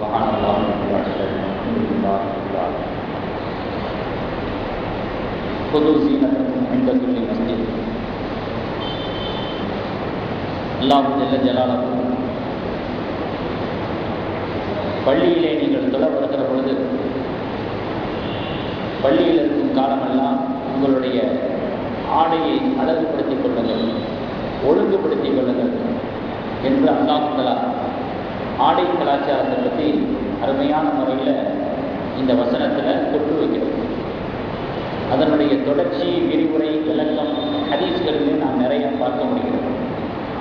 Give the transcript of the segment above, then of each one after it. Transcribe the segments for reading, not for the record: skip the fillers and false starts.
سبحان الله والحمد لله خذوا زينتكم عند كل مسجد. அல்லாஹ் ஜல்ல ஜலாலுஹு பள்ளியிலே நீங்கள் தொழ வருகிற பொழுது பள்ளியில் இருக்கும் காலமெல்லாம் உங்களுடைய ஆடையை அழகுபடுத்திக் கொள்ளுங்கள், ஒழுங்குபடுத்திக் கொள்ளுங்கள் என்று அல்லாஹ் தஆலா ஆடை கலாச்சாரத்தை பற்றி அருமையான முறையில் இந்த வசனத்தில் கொண்டு வைக்கிறது. அதனுடைய தொடர்ச்சி, விரிவுரை, விளக்கம் ஹதீஸ்களிலே நாம் நிறைய பார்க்க முடிகிறது.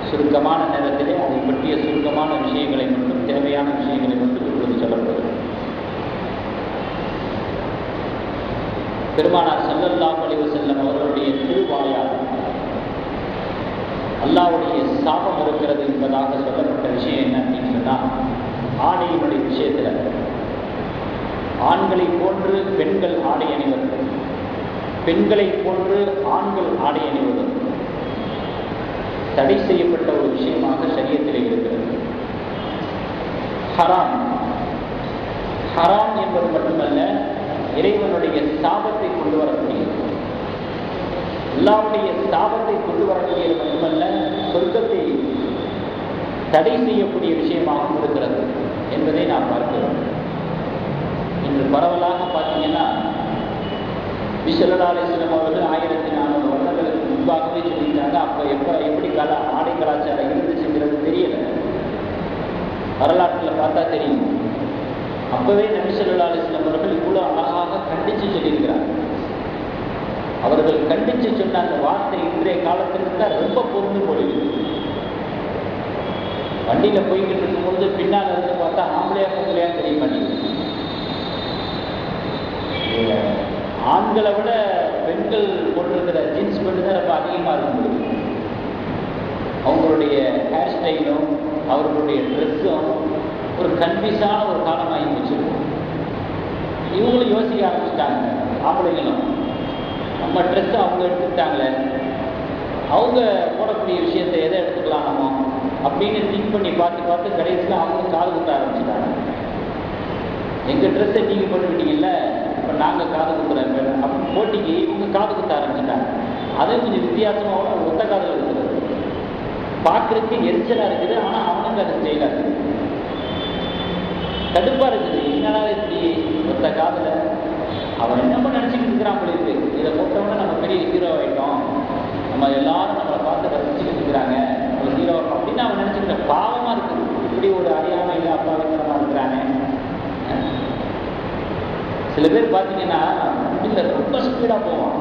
சுருக்கமான நேரத்திலே அதை பற்றிய சுருக்கமான விஷயங்களை மட்டும், தேவையான விஷயங்களை மட்டும் இப்பொழுது சொல்லப்படுகிறது. பெருமானார் ஸல்லல்லாஹு அலைஹி வஸல்லம் அவர்களுடைய திருவாயால் அல்லாஹ்வுடைய சாபம் இருக்கிறது என்பதாக சொல்லப்பட்ட விஷயம் என்ன அப்படின்னு சொன்னால், ஆடையினுடைய விஷயத்தில் ஆண்களை போன்று பெண்கள் ஆடை அணிவது, பெண்களை போன்று ஆண்கள் ஆடை அணிவது தடை செய்யப்பட்ட ஒரு விஷயமாக ஷரியத்திலே இருக்கிறது. ஹராம் ஹராம் என்பது மட்டுமல்ல, இறைவனுடைய சாபத்தை கொண்டு வரக்கூடியது. அல்லாஹ்வுடைய சாபத்தை கொண்டு வரக்கூடியது மட்டுமல்ல, சொர்க்கத்தை தடை செய்யக்கூடிய விஷயமாகவும் இருக்கிறது என்பதை நாம் பார்க்கிறோம். இன்று பரவலாக பார்த்தீங்கன்னா, நபி ஸல்லல்லாஹு அலைஹி வஸல்லம் அவர்கள் 1400 வருடங்களுக்கு முன்பாகவே சொல்லிட்டாங்க. அப்போ எப்படி ஆடை கலாச்சாரம் இருந்துச்சுங்கிறது தெரியல, வரலாற்றில் பார்த்தா தெரியும். அப்பவே நபி ஸல்லல்லாஹு அலைஹி வஸல்லம் அவர்கள் இவ்வளோ அழகாக கண்டித்து சொல்லியிருக்கிறார். அவர்கள் கண்டித்து சொன்ன அந்த வார்த்தை இன்றைய காலத்திற்கு தான் ரொம்ப பொருந்து போடுது. வண்டியில் போய்கிட்டு இருக்கும்போது பின்னால் இருந்து பார்த்தா ஆம்பளையா பொங்கலையா தெரிய மாட்டேங்குது. ஆண்களை விட பெண்கள் போட்டிருக்கிற ஜீன்ஸ் பேண்ட் தான் ரொம்ப அதிகமாக இருக்கும். அவங்களுடைய ஹேர் ஸ்டைலும் அவர்களுடைய ட்ரெஸ்ஸும் ஒரு கன்ஃபியூஸான ஒரு காலமாகி வச்சுருக்கோம். இவங்களும் யோசிக்க ஆரம்பிச்சிட்டாங்க. ஆம்பளைங்களும் நம்ம ட்ரெஸ்ஸை அவங்க எடுத்துக்கிட்டாங்களே, அவங்க போடக்கூடிய விஷயத்தை எதை எடுத்துக்கலாம் நம்ம அப்படின்னு திங்க் பண்ணி பார்த்து கடைசியில் அவங்களும் காது குத்த ஆரம்பிச்சிட்டாங்க. எங்கள் ட்ரெஸ்ஸை நீங்கள் போட்டுக்கிட்டீங்கல்ல, இப்போ நாங்கள் காது குத்துறோம் அப்படின்னு போட்டிக்கு இவங்க காது குத்த ஆரம்பிச்சிட்டாங்க. அதே கொஞ்சம் வித்தியாசமாக ஒத்த காதில் இருக்குது, பார்க்குறதுக்கு எரிச்சலாக இருக்குது. ஆனால் அவனுக்கு அது ஸ்டைலாக இருக்குது, கடுப்பாக இருக்குது. என்னடா இப்படி ஒத்த காதில் அவன் என்ன பண்ண நினச்சிக்கிட்டு இருக்கிறான் போலிருக்கு. இதை போட்டவொன்னே நம்ம பெரிய ஹீரோ ஆகிட்டோம், நம்ம எல்லாரும் நம்மளை பார்த்து ரசிச்சுக்கிட்டு இருக்கிறாங்க, நம்ம ஹீரோ அப்படின்னு அவன் நினச்சிக்கிட்ட. பாவமாக இருக்குது, இப்படி ஒரு அறியாமையில் அப்பா வித்தனமாக இருக்கிறானே. சில பேர் பார்த்தீங்கன்னா இல்லை ரொம்ப ஸ்பீடாக போவான்.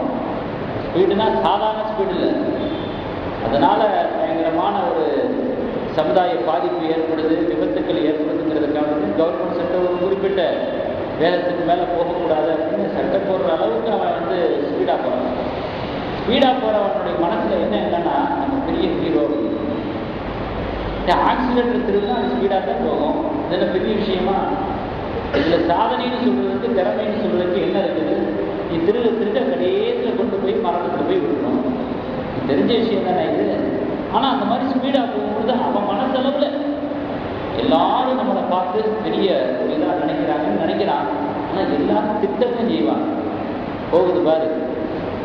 ஸ்பீடுனா சாதாரண ஸ்பீடு இல்லை, அதனால் பயங்கரமான ஒரு சமுதாய பாதிப்பு ஏற்படுது, விபத்துக்கள் ஏற்படுதுங்கிறதுக்காக கவர்மெண்ட் சட்டம் ஒரு குறிப்பிட்ட வேகத்துக்கு மேலே போகக்கூடாது அப்படின்னு சட்டம் போடுற அளவுக்கு அவன் ஸ்பீடாக போகிறான். ஸ்பீடாக போகிறவனுடைய மனசில் என்னன்னா, நம்ம பெரிய ஹீரோ. ஆக்சிடென்ட் திரும்ப அது ஸ்பீடாக தான் போகும். இதில் பெரிய விஷயமா? இதில் சாதனைன்னு சொல்கிறதுக்கு, திறமைன்னு சொல்கிறதுக்கு என்ன இருக்குது? நீ திருட கடைசியில் கொண்டு போய் மரணத்தில் போய் விடணும். தெரிஞ்ச விஷயம் தானே இது. ஆனால் அந்த மாதிரி ஸ்பீடாக போகும்பொழுது அவன் மனசளவில் எல்லாரும் நம்மளை பார்த்து பெரிய ஒரு இதாக நினைக்கிறாங்கன்னு நினைக்கிறான். ஆனால் எல்லாரும் திட்டமும் செய்வாங்க. போகுது பாரு,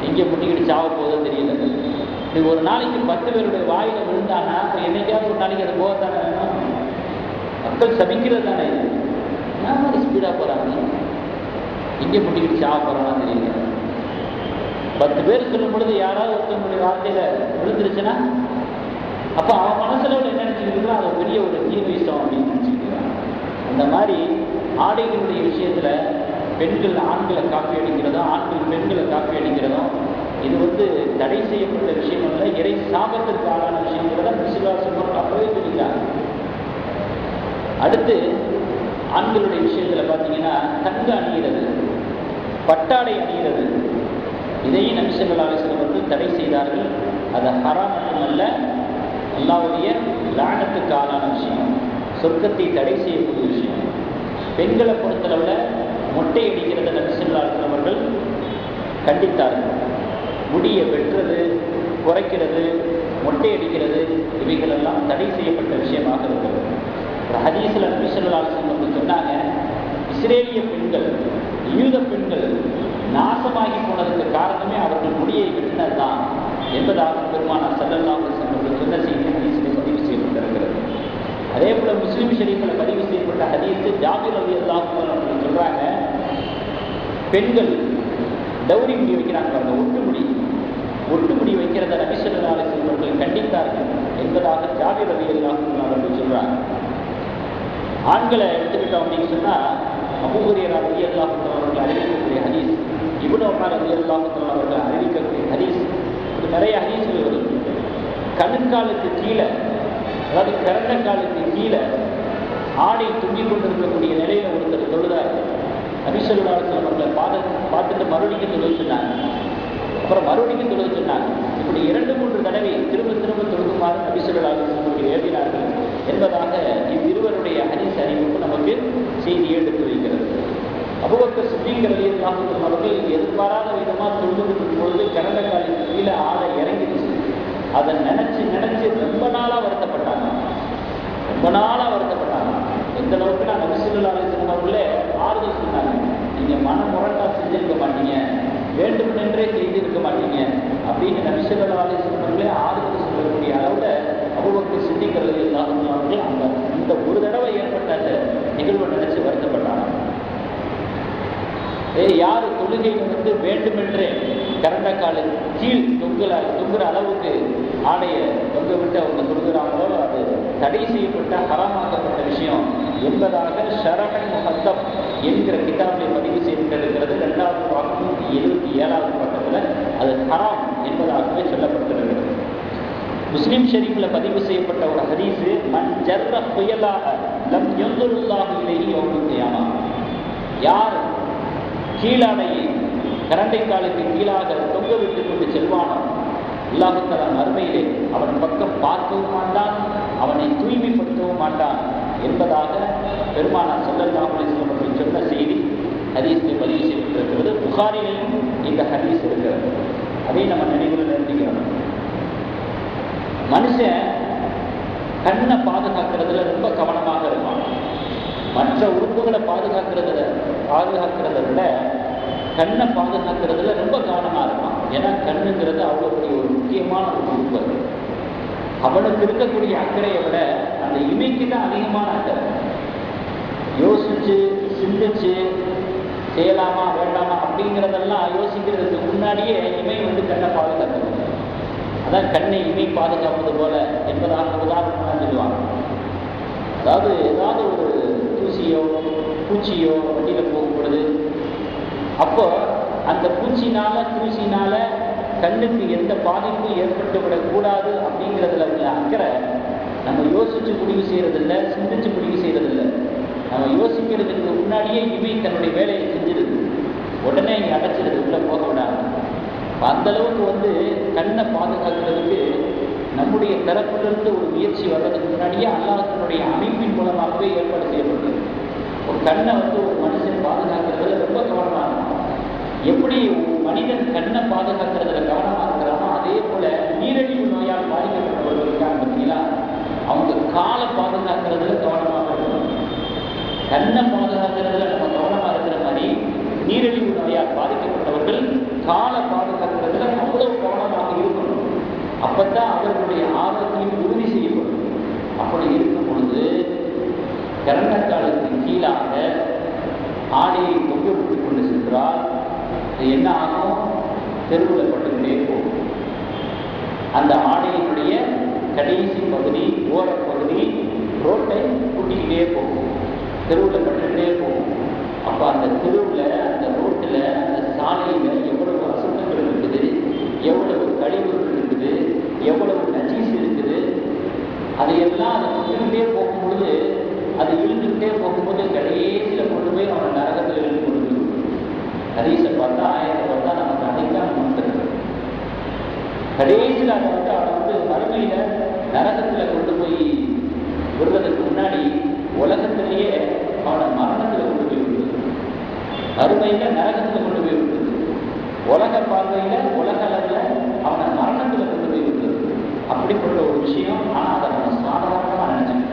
எங்கே முட்டிக்கிட்டு சாவ போதோ தெரியல. இது ஒரு நாளைக்கு 10 பேருடைய வாயில் விழுந்தானா இப்போ என்னைக்காவது ஒரு நாளைக்கு அது போகத்தானே வேணும். மக்கள் சபிக்கிறது தானே இது. என்ன மாதிரி ஸ்பீடாக போகிறாங்க, எங்கே முட்டிக்கிட்டு சாவ போகிறானா தெரியல. 10 பேர் சொல்லும் பொழுது யாராவது ஒருத்தவங்களுடைய வார்த்தையில் விழுந்துருச்சுன்னா அப்போ அவன் மனசில் என்ன நினச்சிக்கிட்டு அது பெரிய ஒரு தீர்விசம் அப்படின்னு நினச்சிக்கிறான். அந்த மாதிரி ஆடைகளுடைய விஷயத்தில் பெண்கள் ஆண்களை காப்பி அடிக்கிறதும், ஆண்கள் பெண்களை காப்பி அடிக்கிறதும் இது தடை செய்யப்பட்ட விஷயம் இல்லை, இறை சாபத்திற்கு ஆளான விஷயங்கிறத விசுவாசம் அப்பவே சொல்லிக்கிறாங்க. அடுத்து ஆண்களுடைய விஷயத்தில் பார்த்தீங்கன்னா தங்க அணிகிறது, பட்டாடை அணிகிறது, இதையும் நபி ஸல்லல்லாஹு அலைஹி வஸல்லம் அவர்கள் தடை செய்தார்கள். அது ஹராம் மட்டுமல்ல, அல்லாஹ்வுடைய லானத்துக்கு ஆளான விஷயம், சொர்க்கத்தை தடை செய்யக்கூடிய விஷயம். பெண்களை பொறுத்தளவில் மொட்டை அடிக்கிறத நபி ஸல்லல்லாஹு அலைஹி வஸல்லம் அவர்கள் கண்டித்தார்கள். முடியை வெட்டுறது, குறைக்கிறது, மொட்டை அடிக்கிறது, இவைகளெல்லாம் தடை செய்யப்பட்ட விஷயமாக இருக்கிறது. ஒரு ஹதீஸில் நபி ஸல்லல்லாஹு அலைஹி வஸல்லம் சொன்னாங்க, இஸ்ரேலிய பெண்கள், யூத பெண்கள் நாசமாகி போனதுக்கு காரணமே அவர்கள் முடியை வெட்டினதுதான் என்பதாக பெருமானார் ஸல்லல்லாஹு அலைஹி வஸல்லம் சொன்ன செய்தி ஹதீஸிலே பதிவு செய்யப்பட்டிருக்கிறது. அதே போல முஸ்லிம் ஷரீஃபில் பதிவு செய்யப்பட்ட ஹதீஸ் ஜாபிர் ரலியல்லாஹு அன்ஹு அவர்கள் சொல்றாங்க, பெண்கள் டௌரி முடி வைக்கிறாங்க பாருங்க, ஒட்டுமுடி வைக்கிறத நபி ஸல்லல்லாஹு அலைஹி வஸல்லம் அவர்கள் கண்டித்தார்கள் என்பதாக ஜாபிர் ரலியல்லாஹு அன்ஹு அவர்கள் சொல்றாங்க. ஆண்களை எடுத்துக்கிட்டோம் அப்படின்னு சொன்னா அபூ ஹுரைரா ரலியல்லாஹு அன்ஹு அவர்கள் அறிவிக்கக்கூடிய ஹதீஸ், இப்னு உமர் ரலியல்லாஹு அன்ஹு அவர்கள் அறிவிக்கக்கூடிய ஹதீஸ், இது நிறைய ஹதீஸ்கள் வருது. கணுக்காலுக்கு கீழே, அதாவது பிறந்த காலுக்கு கீழே ஆடை துங்கிக் கொண்டிருக்கக்கூடிய நிலையில ஒருத்தர் தொழுதார். நபி ஸல்லல்லாஹு அலைஹி வஸல்லம் அவர்களை பார்த்துட்டு மறுபடியும் தொழுக சொன்னாங்க. அப்புறம் மறுபடியும் தொழுக சொன்னாங்க. இப்படி 2-3 தடவை திரும்ப தொழுகுமாறு நபி ஸல்லல்லாஹு அலைஹி வஸல்லம் அவர்கள் ஏவினார்கள் என்பதாக இவ்விருவருடைய ஹதீஸ் அறிவிப்பு நமக்கு செய்தியை எடுத்து வைக்கிறது. அபூபக்கர் சித்தீக் ரலியல்லாஹு அன்ஹு அவர்கள் எதிர்பாராத விதமாக தொழுதுகிட்டு பொழுது பிறந்த காலுக்கு கீழே ஆடை இறங்கிடுச்சு. அதை நினைச்சு ரொம்ப நாளாக வருத்தப்பட்டாங்க. இந்த அளவுக்கு நான் நபி ஸல்லல்லாஹு அலைஹி வஸல்லம் அவர்களே ஆறுதல் சொன்னாங்க, நீங்கள் மனமுரண்டா செஞ்சிருக்க மாட்டீங்க, வேண்டுமென்றே செய்திருக்க மாட்டீங்க அப்படின்னு நபி ஸல்லல்லாஹு அலைஹி வஸல்லம் அவர்களே ஆறுதல் சொல்லக்கூடிய அளவில் அபூபக்கர் சித்தீக் ரலியல்லாஹு அன்ஹு அவர்கள் இந்த ஒரு தடவை ஏற்பட்ட அந்த நிகழ்வை நினைச்சு வருத்தப்பட்டாங்க. யார் தொழுகையில் வேண்டுமென்றே கரண்ட காலு கீழ் தொங்குற அளவுக்கு ஆடையை தொங்க விட்டு அவங்க தொழுகிறாங்களோ அது தடை செய்யப்பட்ட ஹராமாக்கப்பட்ட விஷயம் என்பதாக ஷரஹுல் முஹத்தப் என்கிற கிதாபிலே பதிவு செய்யப்பட்டிருக்கிறது. 2வது பாகம் 77வது பக்கத்தில் அது ஹராம் என்பதாகவே சொல்லப்பட்டிருக்கிறது. முஸ்லிம் ஷரீஃபில் பதிவு செய்யப்பட்ட ஒரு ஹதீஸ், மன் ஜர்ர புயலாக லம் யன்துருல்லாஹு இலைஹி யௌமல் கியாமா, யார் கீழாடையை கரண்டை காலுக்கு கீழாக தொங்க விட்டு கொண்டு செல்வானோ அல்லாஹ் தஆலா மறுமையிலே அவன் பக்கம் பார்க்கவும் மாட்டான், அவனை தூய்மைப்படுத்தவும் மாட்டான் என்பதாக பெருமானார் ஸல்லல்லாஹு அலைஹி வஸல்லம் அவர்கள் சொன்ன செய்தி ஹதீஸில் பதிவு செய்யப்பட்டிருக்கிறது. புகாரிலையும் இந்த ஹதீஸ் இருக்கிறது. அதை நம்ம நினைவில் நிறுத்திக்கிறோம். மனுஷன் கண்ணை பாதுகாக்கிறதுல ரொம்ப கவனமாக இருப்பான். மற்ற உறுப்புகளை பாதுகாக்கிறத விட கண்ணை பாதுகாக்கிறதுல ரொம்ப கவனமாக இருப்பான். ஏன்னா கண்ணுங்கிறது அவ்வளோ பெரிய ஒரு முக்கியமான ஒரு உறுப்பு. அவனுக்கு இருக்கக்கூடிய அக்கறையை விட அந்த இமைக்கு தான் அதிகமான அக்கறை. யோசிச்சு சிந்திச்சு செய்யலாமா வேண்டாமா அப்படிங்கிறதெல்லாம் யோசிக்கிறதுக்கு முன்னாடியே இமை கண்ணை பாதுகாக்கிறது. அதான் கண்ணை இமை பாதுகாப்பது போல என்பதாக உதாரணமாக சொல்லுவாங்க. அதாவது ஏதாவது ஒரு தூசியோ பூச்சியோ வண்டியில் போகும் பொழுது அப்போ அந்த தூசினால கண்ணுக்கு எந்த பாதிப்பும் ஏற்பட்டு விடக்கூடாது அப்படிங்கிறதுல உள்ள அக்கறை நம்ம யோசிச்சு முடிவு செய்யறதில்லை, சிந்திச்சு முடிவு செய்யறதில்லை. நம்ம யோசிக்கிறதுக்கு முன்னாடியே இவை தன்னுடைய வேலையை செஞ்சிருது, உடனே இங்கே அடைச்சிருது, உள்ள போக விடாது. அந்த அளவுக்கு கண்ணை பாதுகாக்கிறதுக்கு நம்முடைய தரப்பிலிருந்து ஒரு முயற்சி வர்றதுக்கு முன்னாடியே அல்லாஹ்வினுடைய அமைப்பின் மூலமாகவே ஏற்பாடு செய்யப்படுது. ஒரு கண்ணை ஒரு மனுஷன் பாதுகாக்கிறதுல ரொம்ப கவனமாக இருக்கும். எப்படி மனிதன் கண்ணை பாதுகாக்கிறதுல கவனமாக இருக்கிறானோ அதே போல நீரிழிவு நோயால் பாதிக்கப்பட்டவர்கள் இருக்காங்க பார்த்தீங்களா, அவங்க காலை பாதுகாக்கிறதுல கவனமாக இருக்கணும். கண்ணை பாதுகாக்கிறதுல நம்ம கவனமாக இருக்கிற மாதிரி நீரிழிவு நோயால் பாதிக்கப்பட்டவர்கள் காலை பாதுகாக்கிறதுல அவ்வளவு கவனமாக இருக்கணும். அப்பத்தான் அவர்களுடைய ஆரோக்கியம் உறுதி செய்யப்படும். அப்படி இருக்கும் பொழுது கரண்டக்காலுக்கு கீழாக ஆடையை தொங்க விட்டு கொண்டு சென்றால் என்ன ஆகும்? தெருவில் பட்டுக்கிட்டே போகும். அந்த ஆடையினுடைய கடைசி பகுதி ஓரப்பகுதி ரோட்டை கூட்டிக்கிட்டே போகும், தெருவில் பட்டுக்கிட்டே போகும். அப்போ அந்த தெருவில் அந்த ரோட்டில் அந்த சாலையில் எவ்வளவு அசுத்தங்கள் இருக்குது, எவ்வளவு கழிவுகள் இருக்குது, எவ்வளவு நஜீஸ் இருக்குது, அதையெல்லாம் அதை கொண்டுகிட்டே போகும்பொழுது அது இழுத்துக்கிட்டே போகும்போது கடைசியில் கொண்டு போய் அவனை நரகத்தில் இழுத்து கொண்டு போய் ஹதீஸை பார்த்தா ஆயத்தை பார்த்தா நமக்கு அதைத்தான் உணர்ந்துருக்கு. கடைசியில் அதை அவனை மறுமையில் நரகத்தில் கொண்டு போய் விடுறதுக்கு முன்னாடி உலகத்திலேயே அவனை மரணத்தில் கொண்டு போய் விடுறது, மறுமையில் நரகத்தில் கொண்டு போய் விடுறது, உலக பார்வையில் உலக அளவில் அவனை மரணத்தில் கொண்டு போய் விடுறது. அப்படிப்பட்ட ஒரு விஷயம். ஆனால் அதை நம்ம சாதாரணமாக நினைச்சோம்.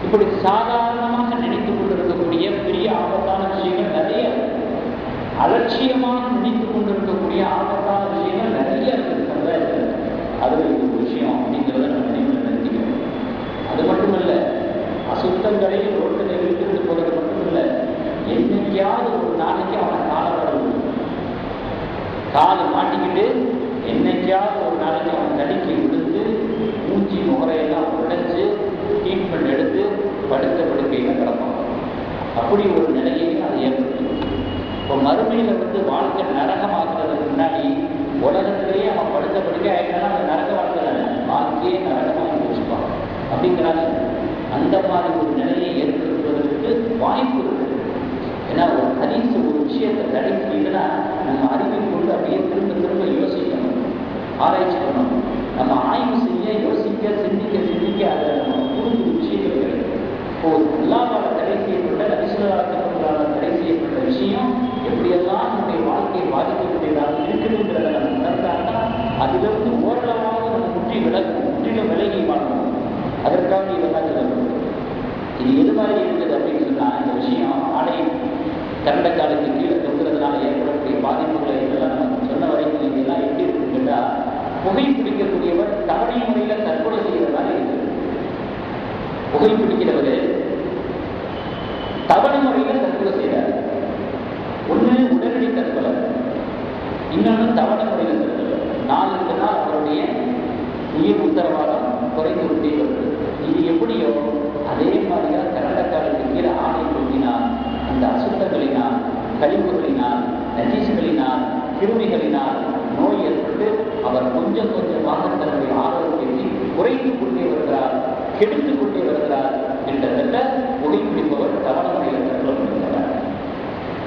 இப்படி சாதாரணமாக நினைத்து கொண்டிருக்கக்கூடிய இருக்கக்கூடிய பெரிய ஆபத்தான விஷயங்கள் நிறைய, அலட்சியமாக நினைத்துக் கொண்டிருக்கக்கூடிய ஆபத்தான விஷயங்கள் நிறைய இருக்குது சமுதாயத்தில். அது ஒரு விஷயம் அப்படிங்கிறத நம்ம நினைவில் நிறுத்திக்கிறோம். அது மட்டுமல்ல, அசுத்தங்களை ரோட்டில் இழுத்துட்டு போகிறது மட்டுமல்ல, என்னைக்காவது ஒரு நாளைக்கு அவனை காலை மாட்டிக்கிட்டு என்னைக்காவது ஒரு நாளைக்கு அவன் தடுக்கி விழுந்து மூஞ்சி முகரையெல்லாம் உடைச்சு ட்ரீட்மெண்ட் எடுத்து படுத்த படுக்கையில் கிடப்பான். அப்படி ஒரு நிலையை அது ஏற்படுத்தும். இப்போ மறுமையில் வாழ்க்கை நரகமாக்குறதுக்கு முன்னாடி உலகத்திலேயே அவன் படுத்த படுக்கை ஆகிட்டானா அந்த நரக வாழ்க்கை தானே, வாழ்க்கையே நரகமாக வச்சுப்பான் அப்படிங்கிறாங்க. அந்த மாதிரி ஒரு நிலையை ஏற்படுத்துவதற்கு வாய்ப்பு இருக்குது. ஏன்னா ஒரு ஹதீஸ் ஒரு விஷயத்தை தடை செய்யுதுன்னா நம்ம அறிவை கொண்டு அப்படியே திரும்ப திரும்ப யோசிக்கணும், ஆராய்ச்சி பண்ணணும். நம்ம ஆய்வு செய்ய, யோசிக்க, சிந்திக்க அதை நம்ம புரிஞ்சு விஷயங்கள் கிடைக்கும். இப்போ அல்லாஹ்வால தடை செய்யப்பட்ட, நபிசுல்லாஹ் தடை செய்யப்பட்ட விஷயம் எப்படியெல்லாம் நம்முடைய வாழ்க்கையை பாதிக்கக்கூடியதாக இருக்குதுங்கிறத நம்ம உணர்ந்தாங்கன்னா அதிலிருந்து ஓரளவாக நம்ம முற்றிலும் விலகி வாழணும். அதற்காக இதெல்லாம் சொல்லணும். இது எது மாதிரி இருக்குது அப்படின்னு சொன்னால், இந்த விஷயம் ஆடை கரண்டக்காலுக்கு கீழே தொங்குறதுனால ஏற்படக்கூடிய பாதிப்புகளை இதெல்லாம் நம்ம சொன்ன வரைக்கும் இதெல்லாம் எப்படி இருக்குன்னு கேட்டால், புகைப்பிடிக்கக்கூடியவர் தவணை முறையில் தற்கொலை செய்கிற மாதிரி இருக்குது. புகைப்பிடிக்கிறவர் தவணை முறையில் தற்கொலை செய்கிறார். ஒன்று உடனடி தற்கொலை, இன்னொன்று தவணை முறையில் தற்கொலை. நாளுக்கு நாள் அவருடைய உயிர் உத்தரவாதம் குறைந்து கொண்டே வருது. இது எப்படியோ அதே மாதிரியாக கரண்டக்காலுக்கு கீழே ஆடை கொட்டினால் அந்த அசுத்தங்களினால், கழிவுகளினால், நஜீஸ்களினால், கிருமிகளினால் நோய் ஏற்பட்டு அவர் கொஞ்சம் கொஞ்சமாக தன்னுடைய ஆரோக்கியத்தை குறைந்து கொண்டே வருகிறார், கெடுத்து கொண்டே வருகிறார். கிட்டத்தட்ட புகைப்பிடிப்பவர் தவணை முறையில் தற்கொலை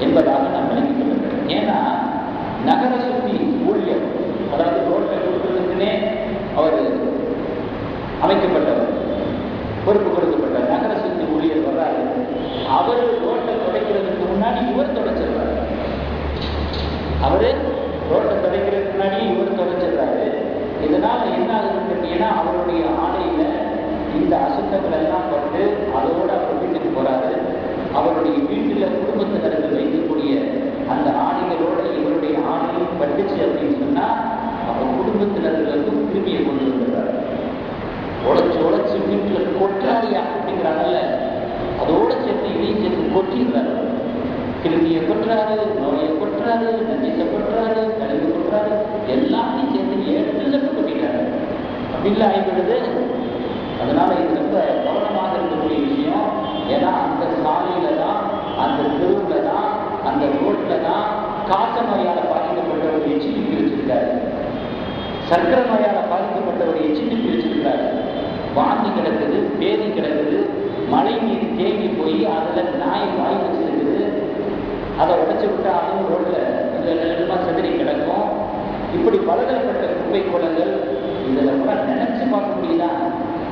என்பதாக நாம் நினைத்துக் கொள்ள வேண்டும். ஏன்னா நகர சுத்தி ஊழியர், அதாவது ரோட்டில் கொடுக்கிறதுக்குன்னே அவர் அமைக்கப்பட்டவர், பொறுப்பு கொடுக்கப்பட்டார். நகர சுத்தி ஊழியர் வர்றாரு, அவர் ரோட்டை துடைக்கிறதுக்கு முன்னாடி இவர் துடைச்சிடுறாரு. அவரு ரோட்டை துடைக்கிறதுக்கு முன்னாடி இவர் துடைச்சிடுறாரு. இதனால என்ன ஆகுதுன்னு கேட்டீங்கன்னா, அவருடைய ஆடையில இந்த அசுத்தங்கள் எல்லாம் பட்டு அதோடு அவர் வீட்டுக்கு போறாரு. அவருடைய வீட்டில் குடும்பத்தினர்கள் வைக்கக்கூடிய அந்த ஆடைகளோடு இவருடைய ஆடையும் பட்டுச்சு அப்படின்னு சொன்னா, அப்போ குடும்பத்தினர்களுக்கும் கிருமியை கொண்டு வந்துடுறாரு. உழைச்சு வீட்டில் கொற்றாரியா அப்படிங்கிறாங்கல்ல, அதோட சேர்த்து இதையும் சேர்த்து கொட்டிடுறாரு. கிருமியை கொட்டுறாரு, நோயை கொட்டுறாரு, நஞ்சை கொட்டுறாரு, கழிவு கொட்டுறாரு, எல்லாத்தையும் சேர்த்து 7 லட்சம் கொட்டிட்டாரு. அப்படின்ல ஆகிவிடுது. அதனால இது ரொம்ப கவனமாக இருக்கக்கூடிய விஷயம். ஏன்னா அந்த சாலையில தான், அந்த தெருவுல தான், அந்த ரோட்ல தான் காச நோயால் பாதிக்கப்பட்ட ஒரு எச்சிடிப்பி வச்சிருக்காரு, சர்க்கரை நோயால் பாதிக்கப்பட்ட ஒரு எச்சிடிப்பி வச்சிருக்காரு. வாந்தி கிடக்குது, பேதி கிடக்குது, மழை நீர் தேங்கி போய் அதில் நாய் வாய் வச்சிருக்குது. அதை உடைச்சு விட்டா அதுவும் ரோட்டில் செதறி கிடக்கும். இப்படி பலதரப்பட்ட குப்பை குளங்கள் இதில் கூட நினைச்சு பார்க்க முடியுதா?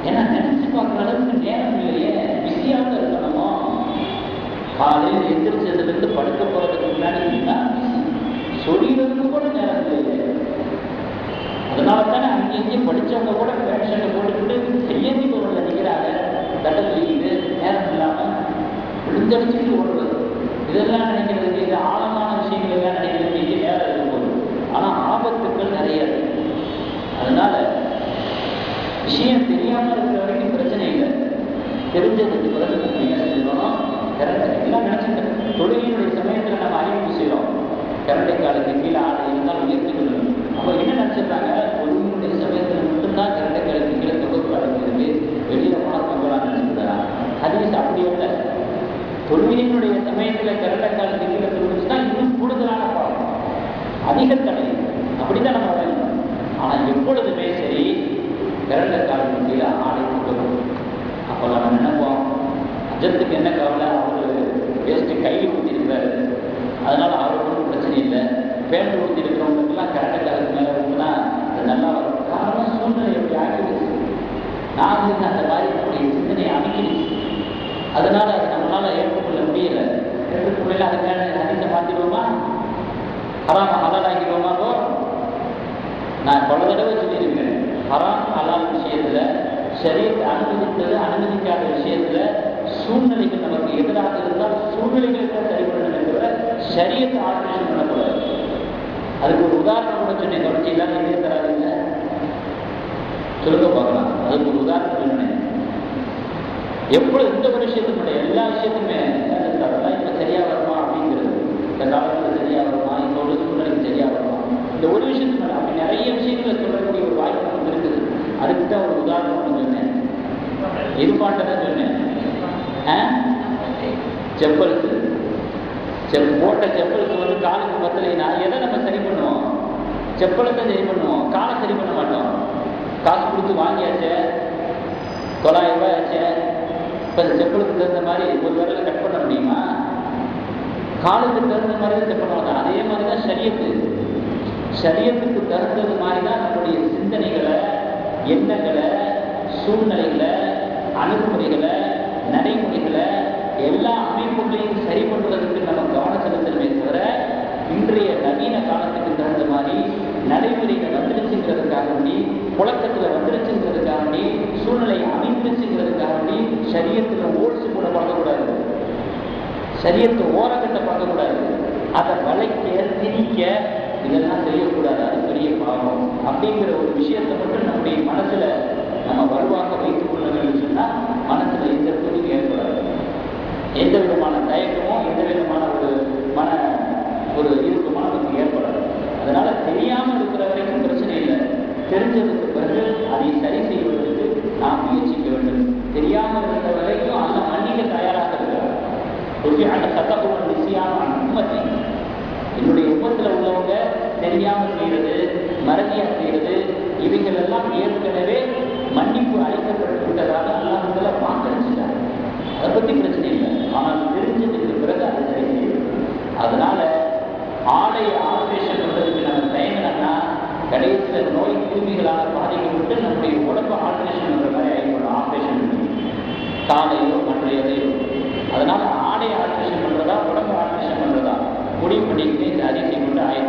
ஏன்னா நினைச்சு பார்க்குற அளவுக்கு நேரம் இல்லையே, பிஸியாக இருக்கணுமோ. காலையில் எந்திரிச்சதுலேருந்து படுக்க போகிறதுக்கு முன்னாடி சொல்லிடுறதுக்கு கூட நேரம் இல்லையே. அதனால தானே அங்கேயே படித்தவங்க கூட பேஷனை போட்டுக்கிட்டு கையேந்தி பொருளில் நிற்கிறாங்க, தட்டை தூக்கிட்டு நேரம் இல்லாமல் விழுந்தடிச்சுட்டு ஓடுறது. இதெல்லாம் நினைக்கிறதுக்கு, இது ஆழமான விஷயங்கள் எல்லாம் நினைக்கிறதுக்கு நேரம் இருக்கும்போது, ஆனால் ஆபத்துக்கள் நிறைய இருக்கு. அதனால விஷயம் தெரியாமல் இருக்கிற வரைக்கும் பிரச்சனை இல்லை. தெரிஞ்சதுக்கு பிறகு நம்ம என்ன செஞ்சோம், கரண்ட் எல்லாம் நினைச்சுட்டேன். தொழிலினுடைய சமயத்தில் நம்ம அறிவிப்பு செய்கிறோம், கரண்டை காலுக்கு கீழே ஆடை இருந்தால் உயர்த்தி கொள்ளணும். அப்போ என்ன நினச்சிருக்காங்க, தொழிலினுடைய சமயத்தில் மட்டும்தான் கரண்டை காலுக்கு கீழே தொகுப்பு அடைஞ்சிருக்கு, வெளியில் போனால் தொங்கலாம் நினைச்சுக்கிறாங்க. ஹதீஸ் அப்படி இல்லை. தொழிலினுடைய சமயத்தில் கரண்டை காலுக்கு கீழே தொகுச்சுன்னா இன்னும் கூடுதலான பாடம், அதிக தடை. அப்படிதான் நம்ம வரையணும். ஆனால் எப்பொழுதுமே சரி கரண்டை காலுக்கு கீழே ஆடை கொடுக்கணும். அப்போ நம்ம நினைப்போம், அஜத்துக்கு என்ன கவலை, அவர் வேஸ்ட்டு கையில் ஊற்றிருக்கிறாரு, அதனால் அவருக்கு ஒன்றும் பிரச்சனை இல்லை. பேண்ட் ஊற்றி இருக்கிறவங்களுக்கெல்லாம் கரண்டை காலுக்கு மேலே ஊற்றினா அது நல்லா வரும். காரணம் சூழ்நிலை எப்படி ஆக்கிடுச்சு, நாங்கள் அந்த மாதிரி நம்முடைய சிந்தனையை அமைக்கிடுச்சு. அதனால அது நம்மளால் ஏற்றுக்கொள்ள முடியலை. ஏற்றுக்கொள்ள அதுக்கான ஹதீஸை மாற்றிடுவோமா, ஹராம ஹலால் ஆக்கிடுவோமா? போ, நான் பல தடவை சொல்லியிருக்கிறேன், ஹராம் ஹலால் விஷயத்தில், ஷரியத் அனுமதித்தது அனுமதிக்காத விஷயத்தில் சூழ்நிலைகள் நமக்கு எதிராக இருந்தால் சூழ்நிலைகளுக்கு தான் சரி பண்ணணுமே தவிர ஷரியத்தை ஆல்ட்ரேஷன் பண்ணக்கூடாது. அதுக்கு ஒரு உதாரணம் கூட சொன்னேன், தொடர்ச்சியெல்லாம் எங்கே தராதுங்க சொல்லுங்க பார்க்கலாம். அதுக்கு ஒரு உதாரணம் சொன்னேன். எப்பொழுது இந்த ஒரு விஷயத்துக்குள்ள எல்லா விஷயத்துமே அதெல்லாம் இப்போ சரியா வருமா அப்படிங்கிறது, இந்த காலத்தில் சரியா வருமா, இந்த ஒரு சூழ்நிலைக்கு சரியா வருமா, இந்த ஒரு விஷயத்துக்கு மேலே அப்படி நிறைய விஷயங்களை சொல்லக்கூடிய ஒரு வாய்ப்பு நமக்கு இருக்குது. அதுக்கு தான் ஒரு உதாரணம் சொன்னேன். இருப்பாட்டை தான் சொன்னேன். செப்பல்ஸு போட்ட செப்பலுக்கு வந்து காலுக்கு பத்தலைன்னா எதை நம்ம சரி பண்ணுவோம்? செப்பலை தான் சரி பண்ணுவோம், காலை சரி பண்ண மாட்டோம். காசு கொடுத்து வாங்கியாச்சே, 900 ரூபாய் ஆச்சே, இப்போ அந்த செப்பலுக்கு தகுந்த மாதிரி ஒரு விரலை கட் பண்ண முடியுமா? காலுக்கு தகுந்த மாதிரி தான் செட் பண்ணுவாங்க. அதே மாதிரி தான் ஷரியத்துக்கு தகுந்தது மாதிரி தான் நம்முடைய சிந்தனைகளை, எண்ணங்களை, சூழ்நிலைகளை, அணுகுமுறைகளை, நடைமுறைகளை, எல்லா அமைப்புகளையும் சரி பண்ணுறதுக்கு நம்ம கவனம் செலுத்தணுமே தவிர இன்றைய நவீன காலத்துக்கு தகுந்த மாதிரி நடைமுறைகள் வந்துருச்சுங்கிறதுக்காக வேண்டி, புழக்கத்தில் வந்துருச்சுங்கிறதுக்காக வேண்டி, சூழ்நிலை அமைந்துருச்சுங்கிறதுக்காக வேண்டி ஷரியத்தில் ஓட்ஸு கூட பார்க்கக்கூடாது, ஷரியத்தை ஓரக்கட்ட பார்க்கக்கூடாது, அதை வளைக்க திரிக்க இதெல்லாம் செய்யக்கூடாது. அது பெரிய பாவம். அப்படிங்கிற ஒரு விஷயத்தை மட்டும் நம்முடைய மனசில் நம்ம வலுவாக வைத்துக் கொள்ள வேண்டும் சொன்னால் மனசில் எந்த துணிவும் ஏற்படாது, எந்த விதமான தயக்கமோ எந்த விதமான ஒரு இறுக்கமோ நமக்கு ஏற்படாது. அதனால தெரியாமல் இருக்கிற வரைக்கும் பிரச்சனை இல்லை. தெரிஞ்சதுக்கு பிறகு அதை சரி செய்வதற்கு நாம் முயற்சிக்க வேண்டும். தெரியாமல் இருக்கிற வரைக்கும் அந்த மன்னிக்க தயாராக இருக்கிறார். அந்த சட்டப்பூர்வ நிச்சயமான உண்மதி என்னுடைய உண்மத்தில் உள்ளவங்க தெரியாமல் செய்கிறது, மறதியா செய்கிறது, இவைகள் எல்லாம் ஏற்கனவே மன்னிப்பு அளிக்கப்பட்டு விட்டதாக அல்லாஹ்வுத்தாலா வாக்களிச்சிட்டாங்க. அதை பற்றி பிரச்சனை இல்லை. ஆனால் தெரிஞ்சதுக்கு பிறகு அதை சரி செய்யும். அதனால ஆடையை ஆபரேஷன் பண்ணுறதுக்கு நம்ம தயங்கினோம்னா கடைசியில் நோய் கிருமிகளால் பாதிக்கப்பட்டு நம்முடைய உடம்பு ஆபரேஷன் பண்ணுற மாதிரி ஆகிப்படும். ஆபரேஷன் பண்ணி காலையோ மற்ற எதையோ. அதனால ஆடையை ஆபரேஷன் பண்ணுறதா உடம்பு ஆபரேஷன் பண்ணுறதா முடிவு பண்ணிக்கிட்டு அதிசயம் கொண்டு ஆயிடும்.